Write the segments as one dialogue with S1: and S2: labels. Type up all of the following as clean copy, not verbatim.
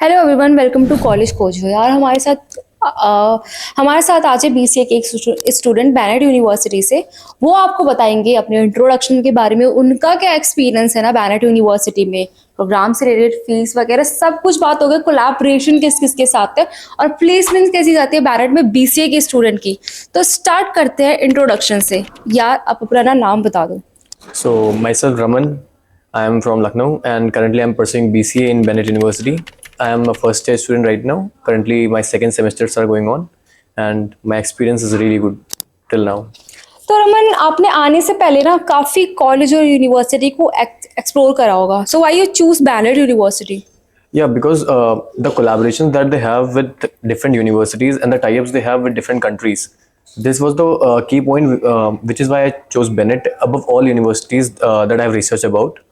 S1: Hello everyone, welcome to college कोचो। यार हमारे साथ आज है बीसीए के एक स्टूडेंट बैनेट यूनिवर्सिटी से। वो आपको बताएंगे अपने इंट्रोडक्शन के बारे में, उनका क्या एक्सपीरियंस है ना बैनेट यूनिवर्सिटी में, प्रोग्राम से रिलेटेड, फीस वगैरह सब कुछ बात हो गई। कोलैबोरेशन किस किस के साथ है और प्लेसमेंट कैसी जाती है बैनेट में बीसीए के स्टूडेंट की। तो स्टार्ट करते हैं इंट्रोडक्शन से। यार आप अपना नाम बता दो।
S2: So myself Raman, I am from Lucknow and currently I am pursuing BCA in Bennett University. I am a first year student right now. Currently my second semesters are going on and my experience is really good till now.
S1: तो रमन, आपने आने से पहले ना काफी college और university को explore करा होगा। So why you choose banner university?
S2: Yeah, because the collaborations that they have with different universities and the tie-ups they have with different countries. This was the key point, which is why I chose Bennett above all universities that I have researched about.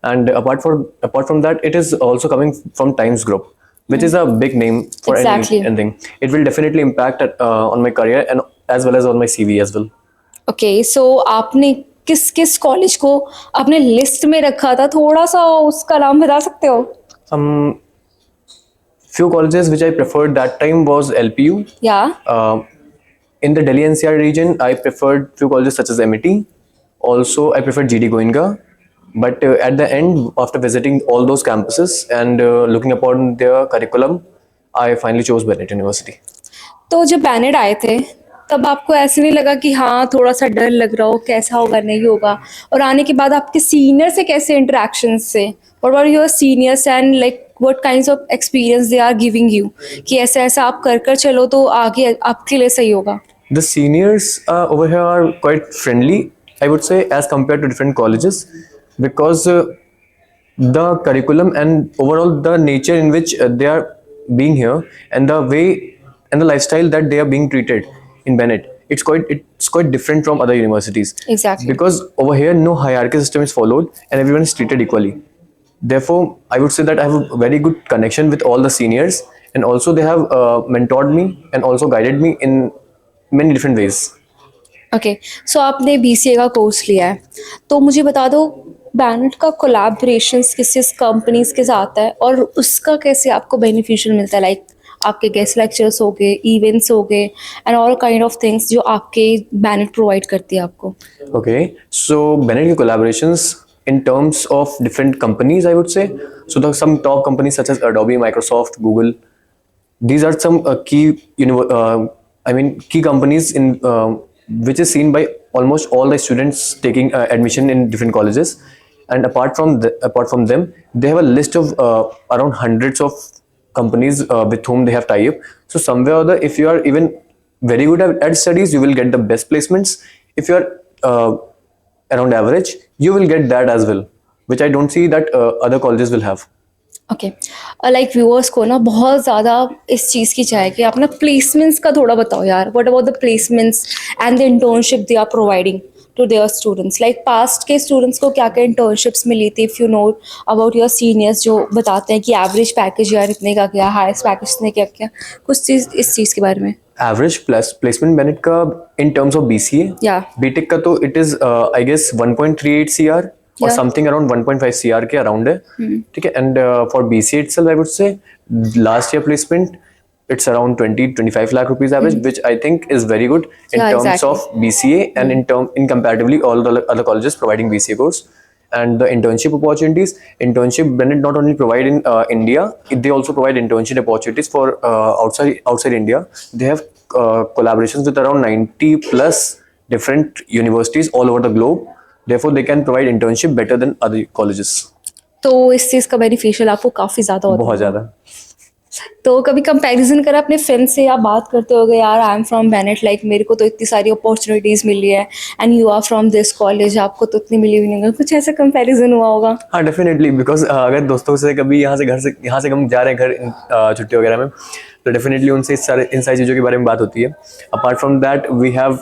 S2: And apart from that, it is also coming from Times Group, which is a big name for
S1: Exactly.
S2: anything. It will definitely impact on my career and as well as on my CV as well.
S1: Okay, so आपने किस किस college को अपने list में रखा था? थोड़ा सा उसका नाम बता सकते हो?
S2: Um, few colleges which I preferred that time was LPU.
S1: या
S2: In the Delhi NCR region, I preferred few colleges such as MIT. Also, I preferred GD Goenka. But at the end, after visiting all those campuses and looking upon their curriculum, I finally chose Bennett University.
S1: तो जब बैनेट आए थे तब आपको ऐसे नहीं लगा कि हाँ थोड़ा सा डर लग रहा हो, कैसा होगा नहीं होगा? और आने के बाद आपके सीनियर से कैसे इंटरेक्शन से, what are your seniors and like what kinds of experience they are giving you कि ऐसा ऐसा आप कर कर चलो तो आगे आपके लिए सही होगा?
S2: The seniors over here are quite friendly, I would say, as compared to different colleges, because the curriculum and overall the nature in which they are being here and the way and the lifestyle that they are being treated in Bennett, it's quite different from other universities.
S1: Exactly.
S2: Because over here no hierarchy system is followed and everyone is treated equally. Therefore, I would say that I have a very good connection with all the seniors, and also they have mentored me and also guided me in many different ways.
S1: Okay, so BCA बीसीए का course लिया है, तो मुझे बता दो बैनेट का collaborations किस किस कंपनीज के साथ है और उसका कैसे आपको बेनिफिशियल मिलता है? लाइक आपके गेस्ट लेक्चर्स हो गए, इवेंट्स हो गए and all kind of things जो आपके बैनेट प्रोवाइड करती है आपको।
S2: Okay, so Bennett collaborations in terms of different companies, I would say. So the some top companies such as Adobe, Microsoft, Google. These are some key companies in which is seen by almost all the students taking admission in different colleges. And apart from them, they have a list of around hundreds of companies with whom they have tie up. So somewhere or other, if you are even very good at studies, you will get the best placements. If you are around average, you will get that as well, which I don't see that other colleges will have.
S1: Okay, like viewers को ना बहुत ज़्यादा इस चीज़ की चाहे कि आप ना प्लेसमेंट्स का थोड़ा बताओ यार। What about the placements and the internship they are providing to their students? Like past के स्टूडेंट्स को क्या क्या इंटर्नशिप्स मिली थी? If you know about your seniors जो बताते हैं कि एवरेज पैकेज यार इतने का क्या, हाईएस्ट पैकेज ने क्या क्या, कुछ चीज़ इस चीज़ के बारे में।
S2: एवरेज प्लस प्लेसमेंट बेनिट का इन टर्म्स ऑफ बीसीए
S1: या
S2: बीटेक का तो it is I guess 1.38 CR और
S1: Yeah.
S2: समथिंग अराउंड 1.5 सीआर के अराउंड है. ठीक है. And for BCA itself I would say last year placement it's around 20-25 lakh rupees average, which I think is very good in
S1: Yeah,
S2: terms
S1: exactly.
S2: of BCA and in comparatively all the other colleges providing BCA course. And the internship opportunities, internship Bennett not only provide in India, they also provide internship opportunities for outside India. They have collaborations with around 90 plus different universities all over the globe. Therefore, they can provide internship better than other colleges.
S1: तो इस चीज़ का beneficial आपको काफ़ी ज़्यादा होता
S2: बहुत
S1: है।
S2: ज़्यादा.
S1: तो कभी कंपैरिजन करा अपने फ्रेंड से, या बात करते हो गए यार I am from Bennett, like मेरे को तो इतनी सारी अपॉर्चुनिटीज मिली है and you are from this college, आपको तो इतनी मिली हुई नहीं है, कुछ ऐसा कंपैरिजन हुआ होगा?
S2: हाँ डेफिनेटली. बिकॉज अगर दोस्तों से कभी यहाँ से हम जा रहे हैं घर छुट्टी वगैरह में, तो डेफिनेटली उनसे इन सारी चीज़ों के बारे में बात होती है. Apart from that we have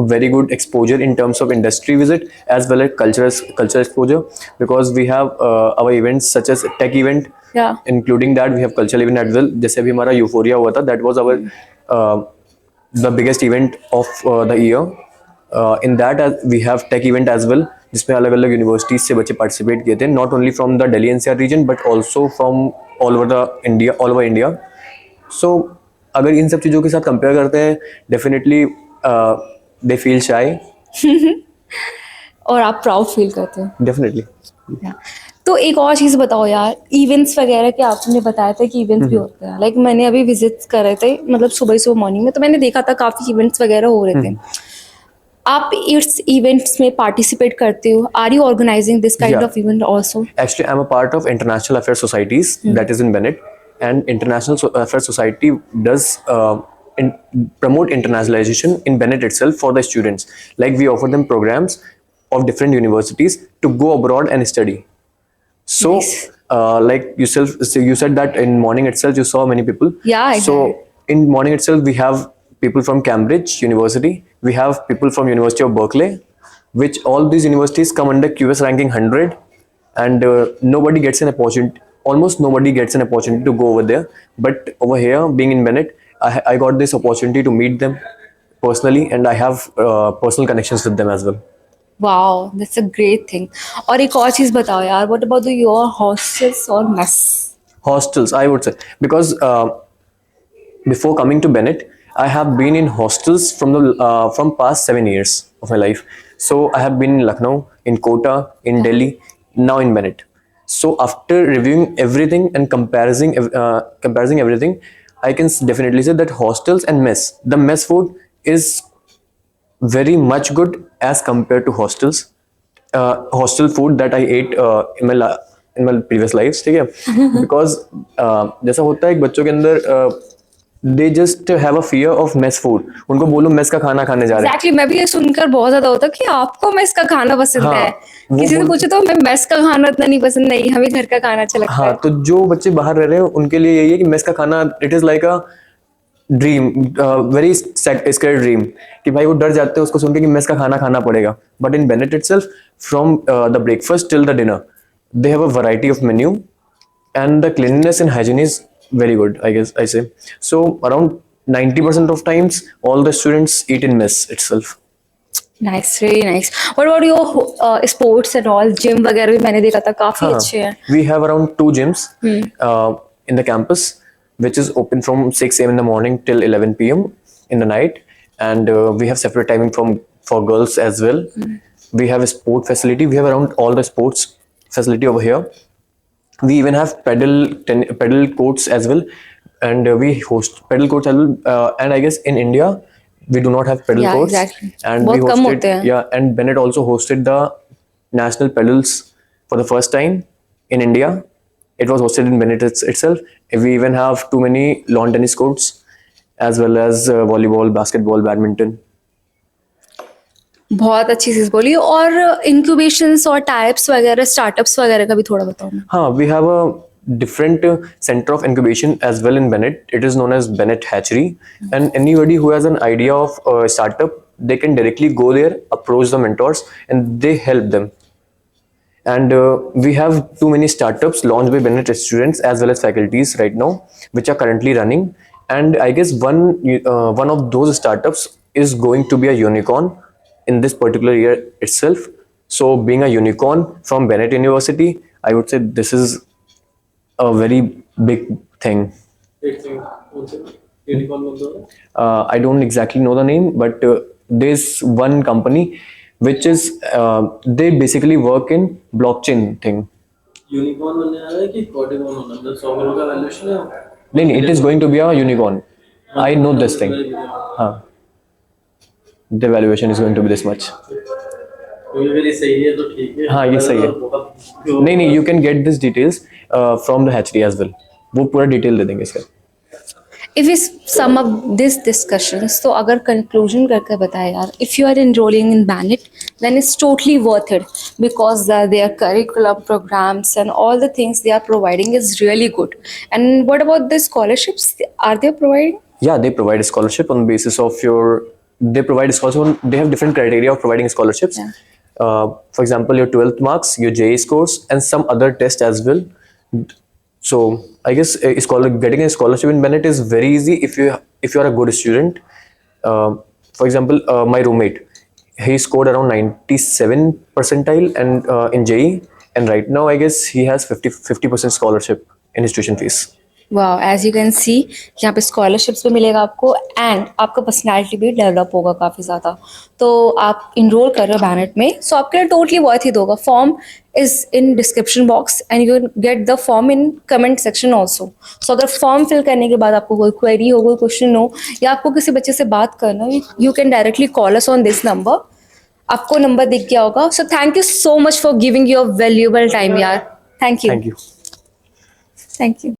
S2: very good exposure in terms of industry visit as well as cultural exposure, because we have our events such as tech event.
S1: Yeah.
S2: Including that we have cultural event as well. जैसे अभी हमारा euphoria हुआ था, that was our the biggest event of the year. In that we have tech event as well, जिसमें अलग अलग universities से बच्चे पार्टिसिपेट किए थे, not only from the Delhi NCR region but also from all over India. So अगर इन सब चीज़ों के साथ कंपेयर करते हैं, डेफिनेटली दे फील शाई.
S1: और आप प्राउड फील करते हो.
S2: डेफिनेटली.
S1: Yeah. तो एक और चीज़ बताओ यार, इवेंट्स वगैरह के आपने बताया था कि इवेंट्स भी होते हैं. लाइक मैंने अभी विजिट कर रहे थे, मतलब सुबह सुबह मॉर्निंग में, तो मैंने देखा था काफ़ी इवेंट्स वगैरह हो रहे थे. आप इस इवेंट्स में पार्टिसिपेट करते हो? Are you organizing this kind
S2: Yeah.
S1: Of event also?
S2: Actually, I'm a part of International Affairs Societies that is in Bennett, and International Affairs Society does promote internationalization in Bennett itself for the students. Like we offer them programs of different universities to go abroad and study. So,
S1: Nice.
S2: like you said that in morning itself you saw many people.
S1: Yeah, I
S2: So
S1: did.
S2: in morning itself we have people from Cambridge University. We have people from University of Berkeley, which all these universities come under QS ranking 100, and nobody gets an opportunity. Almost nobody gets an opportunity to go over there. But over here, being in Bennett, I got this opportunity to meet them personally, and I have personal connections with them as well.
S1: Wow, that's a great thing. और एक और चीज़ बताओ यार, what about your hostels और mess?
S2: Hostels, I would say, because before coming to Bennett, I have been in hostels from past 7 years of my life. So I have been in Lucknow, in Kota, in Delhi, now in Bennett. So after reviewing everything and comparing everything, I can definitely say that hostels and mess, the mess food is very much good as compared to hostels. Hostel food that I ate in my previous lives, ठीक है? Because जैसा होता है एक बच्चों के अंदर they just have a fear of mess food. उनको बोलो मेस का खाना खाने जा रहे हैं.
S1: एग्जैक्टली, मैं भी ये सुनकर बहुत ज्यादा होता कि आपको मेस का खाना पसंद
S2: हाँ,
S1: है.
S2: वो
S1: किसी से
S2: बोल-
S1: पूछो तो मैं मेस का खाना इतना नहीं पसंद, नहीं हमें घर का खाना अच्छा लगता
S2: हाँ,
S1: है.
S2: तो जो बच्चे बाहर रह रहे हैं उनके लिए यही है कि मेस का खाना it is like a dream, very scared dream, कि भाई वो डर जाते हैं उसको सुन के कि मेस का खाना खाना पड़ेगा. But in Bennett itself, from the breakfast till the dinner, they have a variety of menu, and the cleanliness and hygiene is very good, I guess I say. So around 90% of times all the students eat in mess itself.
S1: Nice, very nice. What about your sports and all? Gym वगैरह भी मैंने देखा था काफी अच्छे हैं.
S2: We have around 2 gyms in the campus, which is open from 6 a.m. in the morning till 11 p.m. in the night, and we have separate timing for girls as well. We have a sport facility. We have around all the sports facility over here. We even have pedal courts as well, and we host pedal courts as well. And I guess in India we do not have pedal
S1: Yeah,
S2: courts,
S1: exactly.
S2: and we
S1: बहुत कम
S2: hosted,
S1: होते हैं.
S2: yeah, and Bennett also hosted the national pedals for the first time in India. It was hosted in Bennett itself. We even have too many lawn tennis courts, as well as volleyball, basketball, badminton.
S1: बहुत अच्छी चीज बोली. और इंक्यूबेशंस और types वगैरह, startups वगैरह का भी थोड़ा बताओ ना.
S2: Huh, we have a different center of incubation as well in Bennett. It is known as Bennett Hatchery, and anybody who has an idea of a startup, they can directly go there, approach the mentors, and they help them. And we have too many startups launched by Bennett students as well as faculties right now, which are currently running. And I guess one of those startups is going to be a unicorn in this particular year itself. So being a unicorn from Bennett University, I would say this is a very big thing.
S3: एक second, कौन से unicorn बोल दो?
S2: I don't exactly know the name, but there's one company which is they basically work in blockchain thing.
S3: Unicorn बनने आ रहा है कि कोडिकॉर्न होना? मतलब 100 करोड़ का वैल्यूएशन है.
S2: नहीं, it is going to be a unicorn. I know this thing. हाँ, the valuation is going to be this much.
S3: क्योंकि अगर ये सही है तो ठीक है.
S2: हाँ, ये सही है. नहीं, you can get these details from the hatchery as well. वो पूरा डिटेल दे देंगे इसका.
S1: If we sum up this discussions, तो अगर conclusion करके बताए यार, if you are enrolling in Bennett, then it's totally worth it, because their curriculum programs and all the things they are providing is really good. And what about the scholarships? Are they providing?
S2: Yeah, they provide a scholarship on the basis of your. They provide a scholarship. They have different criteria of providing scholarships.
S1: Yeah.
S2: For example, your 12th marks, your JE scores, and some other tests as well. So I guess getting a scholarship in Bennett is very easy if you are a good student. For example, my roommate, he scored around 97 percentile and in JEE, and right now I guess he has 50% scholarship in his tuition fees.
S1: वाह, as you can see यहाँ पे scholarships भी मिलेगा आपको and आपका personality भी develop होगा काफ़ी ज़्यादा. तो आप इनरोल कर रहे हो बैनेट में, सो आपके लिए टोटली वर्थ ही होगा. Form is in description box and you get the form in comment section also. So अगर फॉर्म फिल करने के बाद आपको कोई क्वेरी हो, कोई क्वेश्चन हो, या आपको किसी बच्चे से बात करना हो, you can directly call us on this number. आपको नंबर दिख गया होगा. So thank you so much for giving your valuable time यार. Thank you.
S2: Thank you.
S1: Thank you.